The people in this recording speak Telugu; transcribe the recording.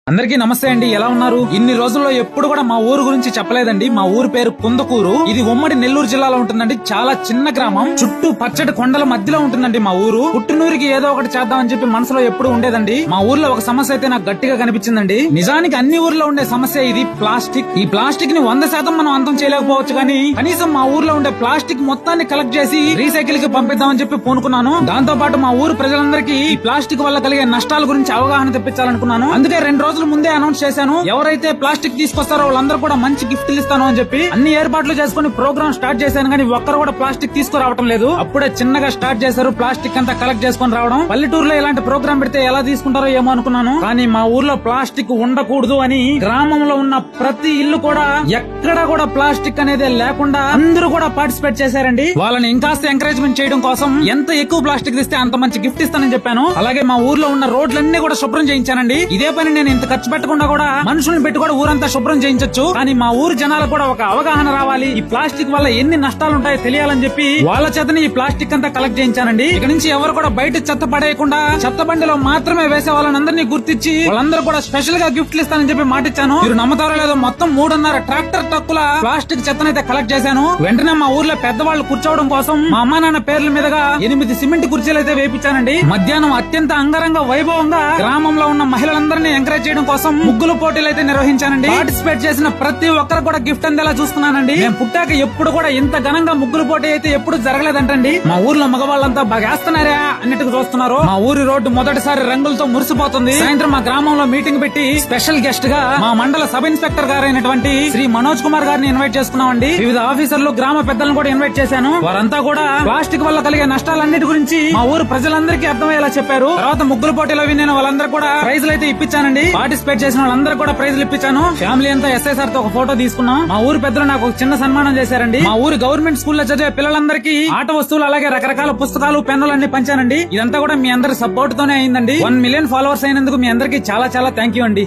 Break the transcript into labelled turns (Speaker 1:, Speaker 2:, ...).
Speaker 1: అందరికీ నమస్తే అండి. ఎలా ఉన్నారు? ఇన్ని రోజుల్లో ఎప్పుడు కూడా మా ఊరు గురించి చెప్పలేదండి. మా ఊరు పేరు కుందకూరు. ఇది ఉమ్మడి నెల్లూరు జిల్లాలో ఉంటుందండి. చాలా చిన్న గ్రామం, చుట్టూ పచ్చడి కొండల మధ్యలో ఉంటుందండి మా ఊరు. పుట్టినూరికి ఏదో ఒకటి చేద్దామని చెప్పి మనసులో ఎప్పుడు ఉండేదండి. మా ఊర్లో ఒక సమస్య అయితే నాకు గట్టిగా కనిపించిందండి. నిజానికి అన్ని ఊర్లో ఉండే సమస్య ఇది, ప్లాస్టిక్. ఈ ప్లాస్టిక్ ని 100% మనం అంతం చేయలేకపోవచ్చు, కానీ కనీసం మా ఊర్లో ఉండే ప్లాస్టిక్ మొత్తాన్ని కలెక్ట్ చేసి రీసైకిల్ కి పంపిద్దామని చెప్పి పూనుకున్నాను. దాంతో పాటు మా ఊరు ప్రజలందరికీ ఈ ప్లాస్టిక్ వల్ల కలిగే నష్టాల గురించి అవగాహన తెప్పించాలనుకున్నాను. అందుకే 2 రోజుల ముందే అనౌన్స్ చేశాను, ఎవరైతే ప్లాస్టిక్ తీసుకొస్తారో వాళ్ళందరూ కూడా మంచి గిఫ్ట్లు ఇస్తాను అని చెప్పి. అన్ని ఏర్పాట్లు చేసుకుని ప్రోగ్రామ్ స్టార్ట్ చేశాను, కానీ ఒక్కరు కూడా ప్లాస్టిక్ తీసుకురావటం లేదు. అప్పుడే చిన్నగా స్టార్ట్ చేశారు ప్లాస్టిక్ అంతా కలెక్ట్ చేసుకుని రావడం. పల్లెటూరులో ఇలాంటి ప్రోగ్రామ్ పెడితే ఎలా తీసుకుంటారో ఏమో అనుకున్నాను, కానీ మా ఊర్లో ప్లాస్టిక్ ఉండకూడదు అని గ్రామంలో ఉన్న ప్రతి ఇల్లు కూడా ఎక్కడ కూడా ప్లాస్టిక్ అనేది లేకుండా అందరూ కూడా పార్టిసిపేట్ చేశారండి. వాళ్ళని ఇంకాస్త ఎంకరేజ్మెంట్ చేయడం కోసం ఎంత ఎక్కువ ప్లాస్టిక్ తెస్తే అంత మంచి గిఫ్ట్ ఇస్తానని చెప్పాను. అలాగే మా ఊర్లో ఉన్న రోడ్లన్నీ కూడా శుభ్రం చేయించానండి. ఇదే పని నేను ఇంత ఖర్చు పెట్టకుండా కూడా మనుషుల్ని పెట్టి కూడా ఊరంతా శుభ్రం చేయించొచ్చు, కానీ మా ఊరు జనాలకు కూడా ఒక అవగాహన రావాలి, ఈ ప్లాస్టిక్ వల్ల ఎన్ని నష్టాలు ఉంటాయో తెలియాలని చెప్పి వాళ్ళ చేతని ఈ ప్లాస్టిక్ అంతా కలెక్ట్ చేయించానండి. ఇక నుంచి ఎవరు కూడా బయట చెత్త పడేయకుండా చెత్త బండిలో మాత్రమే వేసే వాళ్ళందరినీ గుర్తించి వాళ్ళందరూ కూడా స్పెషల్ గా గిఫ్ట్లు ఇస్తానని చెప్పి మాటిచ్చాను. మీరు నమ్మతారో లేదో, మొత్తం 3.5 ట్రాక్టర్ ట్రక్కుల ప్లాస్టిక్ చెత్తనైతే కలెక్ట్ చేశాను. వెంటనే మా ఊర్లో పెద్దవాళ్ళు కూర్చోవడం కోసం మా అమ్మా నాన్న పేర్ల మీదుగా 8 సిమెంట్ కుర్చీలు అయితే వేయించానండి. మధ్యాహ్నం అత్యంత అంగరంగ వైభవంగా గ్రామంలో ఉన్న మహిళలందరినీ ఎంకరేజ్ చేయడం కోసం ముగ్గులు పోటీలు అయితే నిర్వహించానండి. పార్టిసిపేట్ చేసిన ప్రతి ఒక్కరు కూడా గిఫ్ట్ అందేలా చూస్తున్నానండి. నేను పుట్టాక ఎప్పుడు కూడా ఇంత ఘనంగా ముగ్గులు పోటీ అయితే ఎప్పుడు జరగలేదంటండి. మా ఊర్లో మగవాళ్ళంతా బాగా వేస్తున్నారా అన్నట్టుగా చూస్తున్నారు. మా ఊరి రోడ్డు మొదటిసారి రంగులతో మురిసిపోతుంది. సాయంత్రం మా గ్రామంలో మీటింగ్ పెట్టి స్పెషల్ గెస్ట్ గా మా మండల సబ్ ఇన్స్పెక్టర్ గారైనటువంటి శ్రీ మనోజ్ కుమార్ గారిని ఇన్వైట్ చేసుకున్నామండి. వివిధ ఆఫీసర్లు, గ్రామ పెద్దలను కూడా ఇన్వైట్ చేశాను. వారంతా కూడా ప్లాస్టిక్ వల్ల కలిగే నష్టాలన్నిటి గురించి మా ఊరు ప్రజలందరికీ అర్థమయ్యేలా చెప్పారు. తర్వాత ముగ్గులు పోటీలు అవి నేను వాళ్ళందరూ కూడా ప్రైజ్లు అయితే ఇప్పించానండి. పార్టిసిపేట్ చేసిన వాళ్ళందరూ కూడా ప్రైజ్లు ఇప్పించాను. ఫ్యామిలీ అంతా SSR తో ఒక ఫోటో తీసుకున్నాం. మా ఊరి పెద్దలు నాకు ఒక చిన్న సన్మానం చేశారండి. మా ఊరి గవర్నమెంట్ స్కూల్లో చదివే పిల్లలందరికీ ఆట వస్తువులు, అలాగే రకరకాల పుస్తకాలు, పెన్నులు అన్ని పంచానండి. ఇదంతా కూడా మీ అందరి సపోర్ట్ తోనే అయిందండి. 1 మిలియన్ ఫాలోవర్స్ అయినందుకు మీ అందరికీ చాలా చాలా థ్యాంక్ యూ అండి.